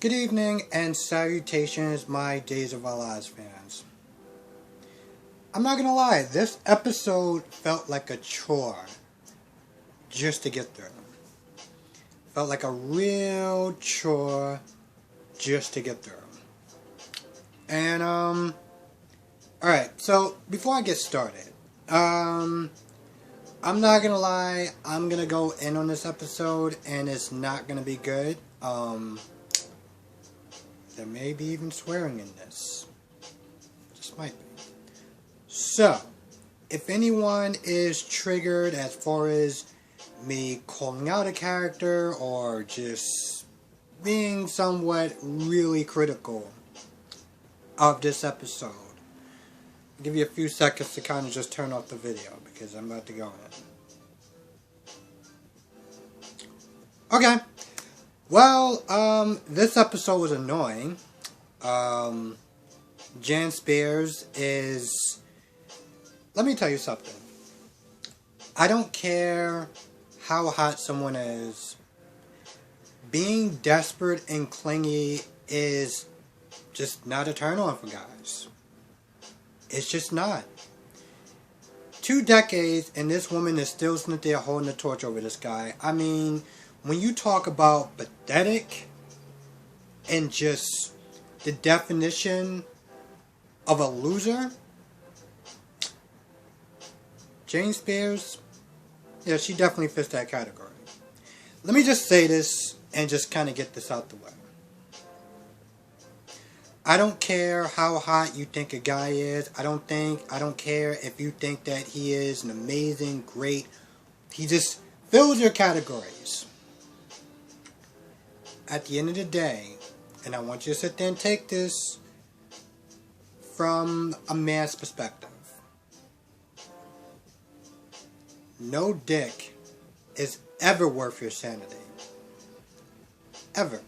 Good evening and salutations, my Days of Our Lives fans. I'm not gonna lie, this episode felt like a chore just to get through. Felt like a real chore just to get through. And, alright, so before I get started, I'm not gonna lie, I'm gonna go in on this episode and it's not gonna be good. There may be even swearing in this. Just might be. So, if anyone is triggered as far as me calling out a character or just being somewhat really critical of this episode, I'll give you a few seconds to kind of just turn off the video because I'm about to go in. Okay. Well, this episode was annoying. Jan Spears is... Let me tell you something. I don't care how hot someone is. Being desperate and clingy is just not a turn on for guys. It's just not. 2 decades and this woman is still sitting there holding the torch over this guy. I mean... When you talk about pathetic and just the definition of a loser, Jane Spears, yeah, she definitely fits that category. Let me just say this and just kind of get this out the way. I don't care how hot you think a guy is. I don't care if you think that he is an amazing, great. He just fills your categories. At the end of the day, and I want you to sit there and take this from a man's perspective. No dick is ever worth your sanity. Ever.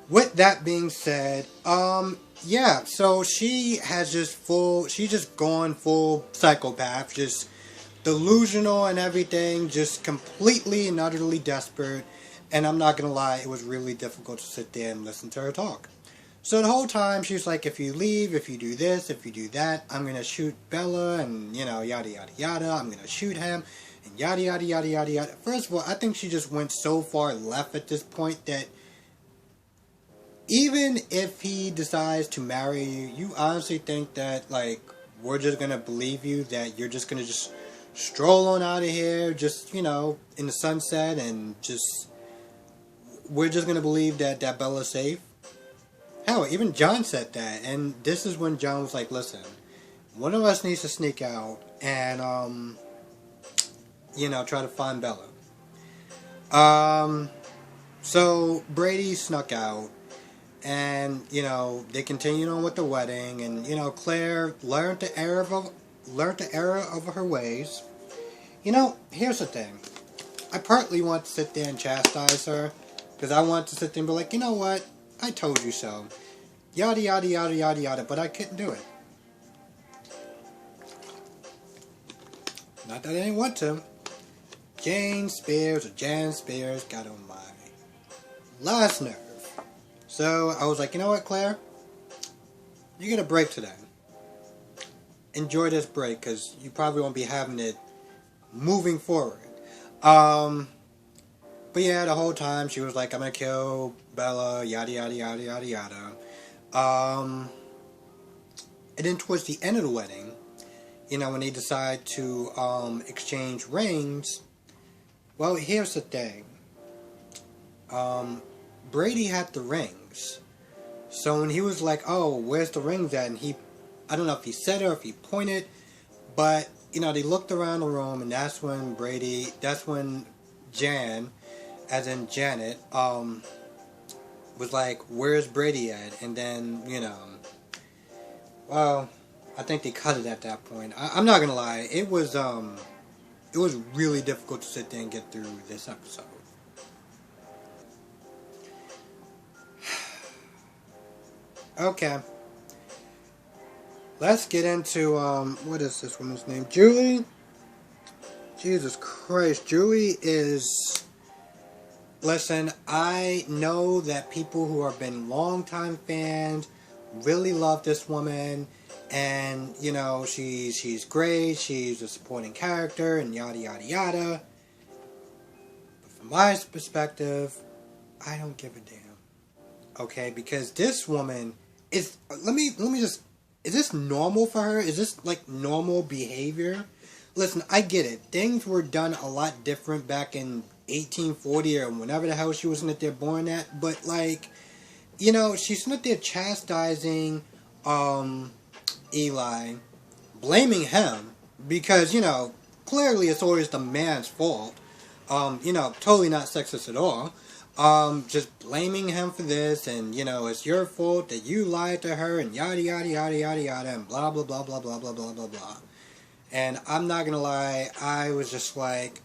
With that being said, yeah, so she's just gone full psychopath, just delusional and everything, just completely and utterly desperate. And I'm not going to lie, it was really difficult to sit there and listen to her talk. So the whole time, she was like, if you leave, if you do this, if you do that, I'm going to shoot Bella, and, you know, yada, yada, yada. I'm going to shoot him, and yada, yada, yada, yada, yada. First of all, I think she just went so far left at this point that even if he decides to marry you, you honestly think that, like, we're just going to believe you, that you're just going to just stroll on out of here, just, you know, in the sunset, and just... We're just going to believe that Bella's safe? Hell, even John said that. And this is when John was like, listen, one of us needs to sneak out and, you know, try to find Bella. So Brady snuck out. And, you know, they continued on with the wedding. And, you know, Claire learned the error of her ways. You know, here's the thing. I partly want to sit there and chastise her. Because I wanted to sit there and be like, you know what? I told you so. Yada, yada, yada, yada, yada. But I couldn't do it. Not that I didn't want to. Jan Spears got on my last nerve. So I was like, you know what, Claire? You get a break today. Enjoy this break. Because you probably won't be having it moving forward. But yeah, the whole time she was like, I'm gonna kill Bella, yada, yada, yada, yada, yada. And then towards the end of the wedding, you know, when they decide to exchange rings, well, here's the thing. Brady had the rings. So when he was like, oh, where's the rings at? And I don't know if he said it or if he pointed, but, you know, they looked around the room, and that's when Jan... as in Janet, was like, where's Brady at? And then, you know, well, I think they cut it at that point. I'm not gonna lie, it was really difficult to sit there and get through this episode. Okay. Let's get into, what is this woman's name? Julie? Jesus Christ, Julie is... Listen, I know that people who have been longtime fans really love this woman, and you know she's great. She's a supporting character, and yada yada yada. But from my perspective, I don't give a damn. Okay, because this woman is. Let me just. Is this normal for her? Is this like normal behavior? Listen, I get it. Things were done a lot different back in 1840 or whenever the hell she was in there born at. But like, you know, she's not there chastising Eli, blaming him because you know clearly it's always the man's fault. You know, totally not sexist at all. Just blaming him for this, and you know, it's your fault that you lied to her, and yada yada yada yada yada, and blah blah blah blah blah blah blah blah blah. And I'm not gonna lie, I was just like,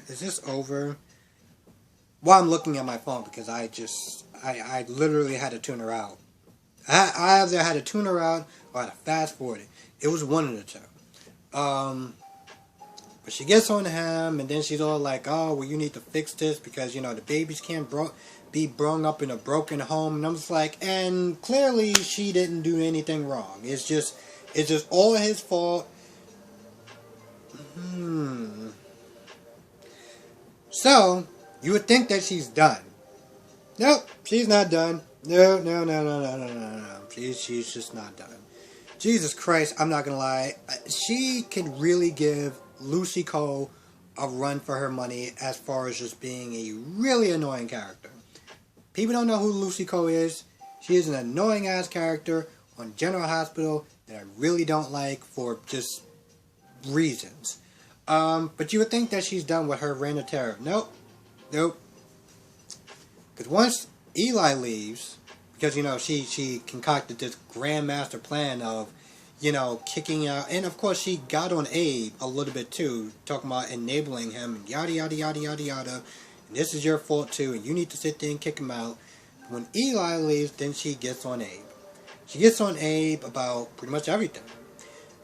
is this over? While I'm looking at my phone because I literally had to tune her out. I either had to tune her out or I had to fast forward it. It was one of the two. But she gets on him, and then she's all like, "Oh, well, you need to fix this because you know the babies can't be brought up in a broken home." And I'm just like, and clearly she didn't do anything wrong. It's just all his fault. So you would think that she's done. Nope, she's not done. No, no, no, no, no, no, no, no. She's just not done. Jesus Christ, I'm not gonna lie. She can really give Lucy Coe a run for her money as far as just being a really annoying character. People don't know who Lucy Coe is. She is an annoying ass character on General Hospital that I really don't like for just reasons. But you would think that she's done with her reign of terror. Nope. Nope. Because once Eli leaves, because you know she concocted this grand master plan of, you know, kicking out, and of course she got on Abe a little bit too, talking about enabling him and yada yada yada yada yada. And this is your fault too, and you need to sit there and kick him out. When Eli leaves, then she gets on Abe. She gets on Abe about pretty much everything.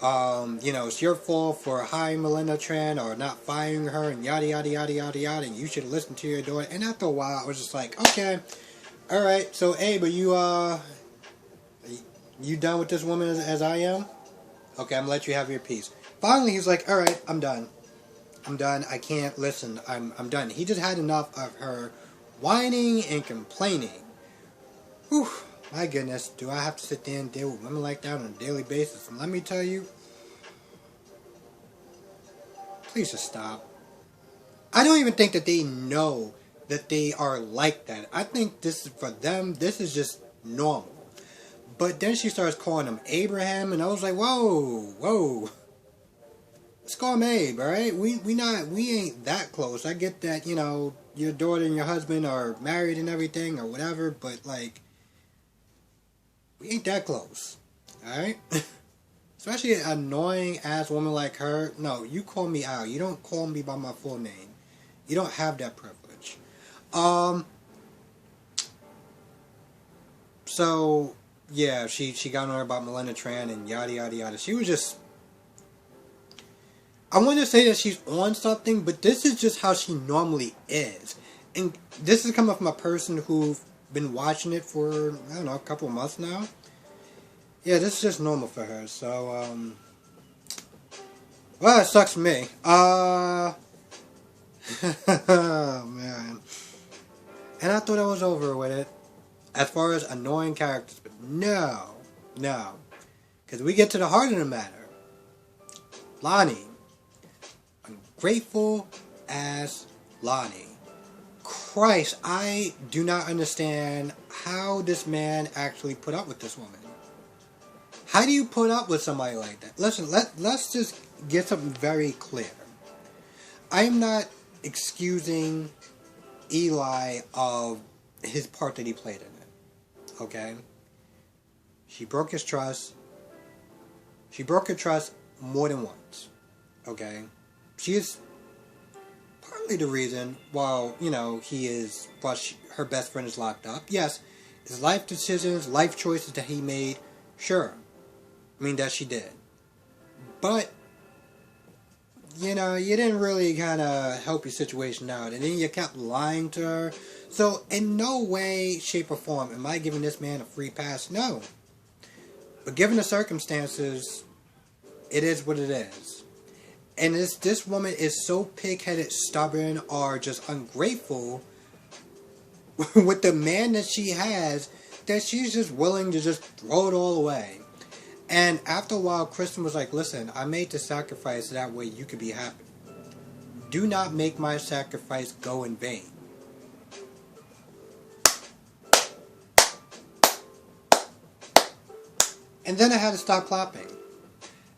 You know, it's your fault for hiring Melinda Tran or not firing her and yada yada yada yada yada, and you should listen to your daughter. And after a while, I was just like, okay, all right. So Abe, are you done with this woman as I am? Okay, I'm gonna let you have your piece. Finally, he's like, all right, I'm done. I'm done. I can't listen. I'm done. He just had enough of her whining and complaining. Whew. My goodness, do I have to sit there and deal with women like that on a daily basis? And let me tell you, please just stop. I don't even think that they know that they are like that. I think this is for them, this is just normal. But then she starts calling him Abraham, and I was like, whoa, whoa. Let's call him Abe, alright? We ain't that close. I get that, you know, your daughter and your husband are married and everything or whatever, but like, we ain't that close. Alright? Especially an annoying ass woman like her. No, you call me out. You don't call me by my full name. You don't have that privilege. So yeah, she got on her about Melinda Tran and yada yada yada. She was just, I want to say that she's on something, but this is just how she normally is. And this is coming from a person who's been watching it for, I don't know, a couple of months now. Yeah, this is just normal for her. So, well, it sucks for me. Oh, man. And I thought I was over with it. As far as annoying characters. But no. Because we get to the heart of the matter. Lonnie. Ungrateful ass Lonnie. Christ, I do not understand how this man actually put up with this woman. How do you put up with somebody like that? Listen, let's just get something very clear. I am not excusing Eli of his part that he played in it. Okay? She broke his trust. She broke her trust more than once. Okay? She is partly the reason why, you know, her best friend is locked up. Yes, his life decisions, life choices that he made, sure. I mean, that she did. But you didn't really kind of help your situation out, and then you kept lying to her. So, in no way, shape, or form am I giving this man a free pass. No. But given the circumstances, it is what it is. And this woman is so pig-headed, stubborn, or just ungrateful with the man that she has, that she's just willing to just throw it all away. And after a while, Kristen was like, listen, I made the sacrifice so that way you could be happy. Do not make my sacrifice go in vain. And then I had to stop clapping.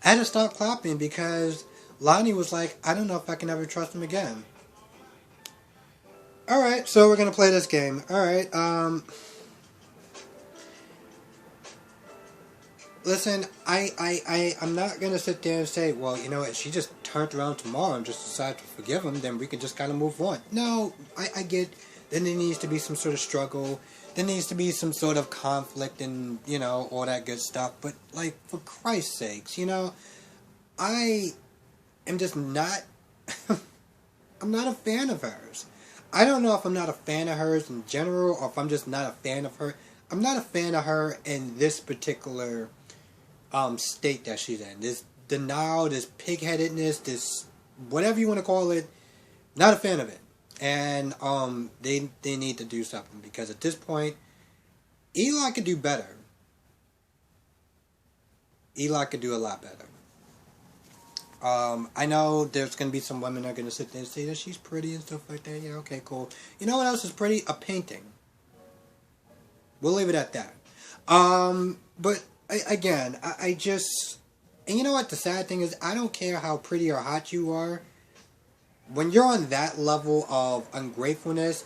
I had to stop clapping because Lonnie was like, I don't know if I can ever trust him again. Alright, so we're going to play this game. Alright, listen, I'm not going to sit there and say, well, you know, if she just turned around tomorrow and just decided to forgive him, then we can just kind of move on. No, I get, then there needs to be some sort of struggle. There needs to be some sort of conflict and, you know, all that good stuff. But, like, for Christ's sakes, you know, I am just not, I'm not a fan of hers. I don't know if I'm not a fan of hers in general or if I'm just not a fan of her. I'm not a fan of her in this particular state that she's in. This denial, this pig-headedness, this whatever you want to call it, not a fan of it. And they need to do something because at this point, Eli could do better. Eli could do a lot better. I know there's going to be some women that are going to sit there and say that she's pretty and stuff like that. Yeah, okay, cool. You know what else is pretty? A painting. We'll leave it at that. But I just, and you know what the sad thing is? I don't care how pretty or hot you are. When you're on that level of ungratefulness,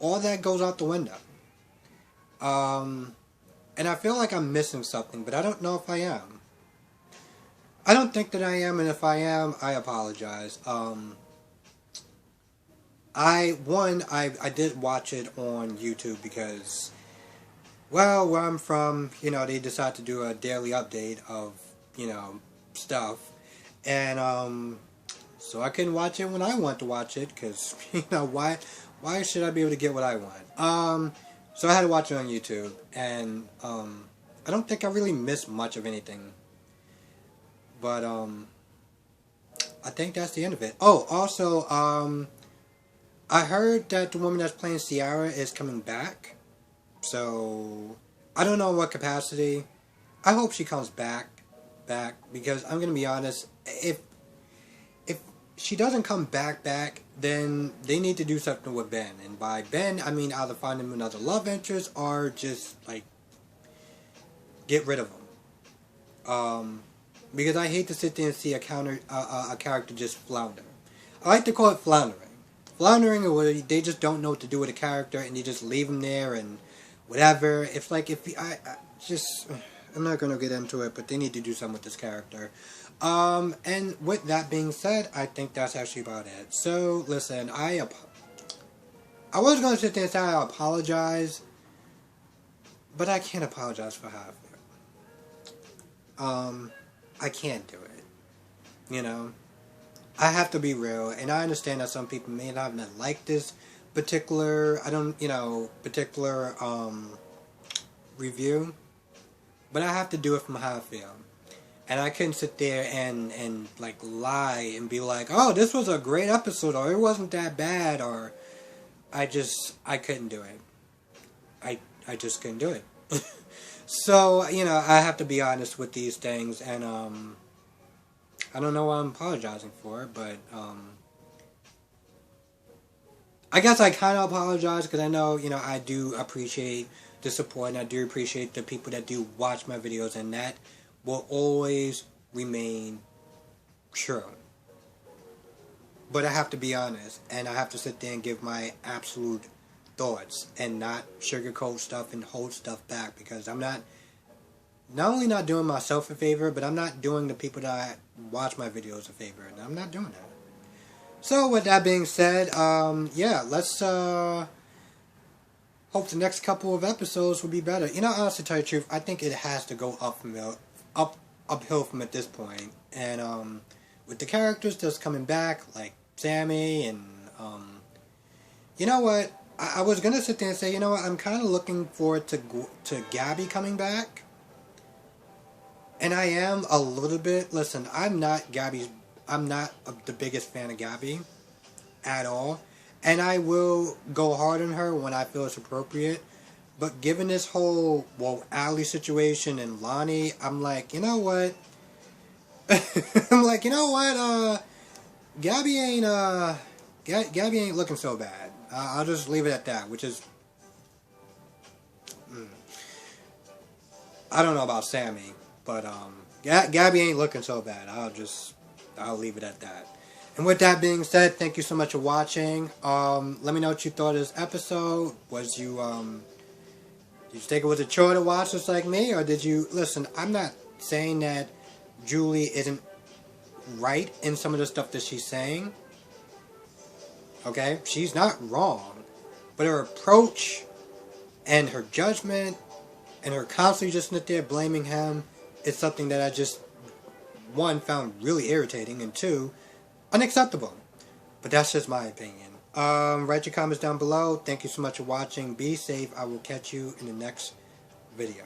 all that goes out the window. And I feel like I'm missing something, but I don't know if I am. I don't think that I am, and if I am, I apologize. I did watch it on YouTube because, well, where I'm from, you know, they decided to do a daily update of, you know, stuff. And, so I couldn't watch it when I want to watch it, because, you know, why should I be able to get what I want? So I had to watch it on YouTube, and, I don't think I really missed much of anything. But, I think that's the end of it. Oh, also, I heard that the woman that's playing Ciara is coming back. So, I don't know in what capacity. I hope she comes back, because I'm going to be honest, if she doesn't come back, then they need to do something with Ben. And by Ben, I mean either find him another love interest or just, like, get rid of him. Because I hate to sit there and see a character just flounder. I like to call it floundering. Floundering is where they just don't know what to do with a character and you just leave him there and whatever. It's like, I'm not going to get into it, but they need to do something with this character. And with that being said, I think that's actually about it. So, listen, I was going to sit there and say I apologize, but I can't apologize for how I feel. I can't do it. You know? I have to be real, and I understand that some people may not like this particular, review, but I have to do it from how I feel. And I couldn't sit there and like lie and be like, oh, this was a great episode, or it wasn't that bad, or I couldn't do it. I just couldn't do it. So, you know, I have to be honest with these things, and I don't know what I'm apologizing for, but I guess I kind of apologize because I know, you know, I do appreciate the support, and I do appreciate the people that do watch my videos, and that will always remain true. But I have to be honest, and I have to sit there and give my absolute thoughts and not sugarcoat stuff and hold stuff back, because I'm not only not doing myself a favor, but I'm not doing the people that watch my videos a favor, and I'm not doing that. So with that being said, yeah, let's hope the next couple of episodes will be better. You know, honestly, to tell you the truth, I think it has to go uphill from at this point. And with the characters that's coming back, like Sammy and you know what? I was gonna sit there and say, you know what? I'm kind of looking forward to Gabby coming back, and I am a little bit. Listen, I'm not the biggest fan of Gabby at all, and I will go hard on her when I feel it's appropriate. But given this whole Allie situation and Lonnie, I'm like, you know what? I'm like, you know what? Gabby ain't looking so bad. I'll just leave it at that. Which is, I don't know about Sammy, but Gabby ain't looking so bad. I'll leave it at that. And with that being said, thank you so much for watching. Let me know what you thought of this episode. Did you think it was a chore to watch just like me, or did you listen? I'm not saying that Julie isn't right in some of the stuff that she's saying. Okay, she's not wrong, but her approach and her judgment and her constantly just sit there blaming him is something that I just, one, found really irritating, and two, unacceptable. But that's just my opinion. Write your comments down below. Thank you so much for watching. Be safe. I will catch you in the next video.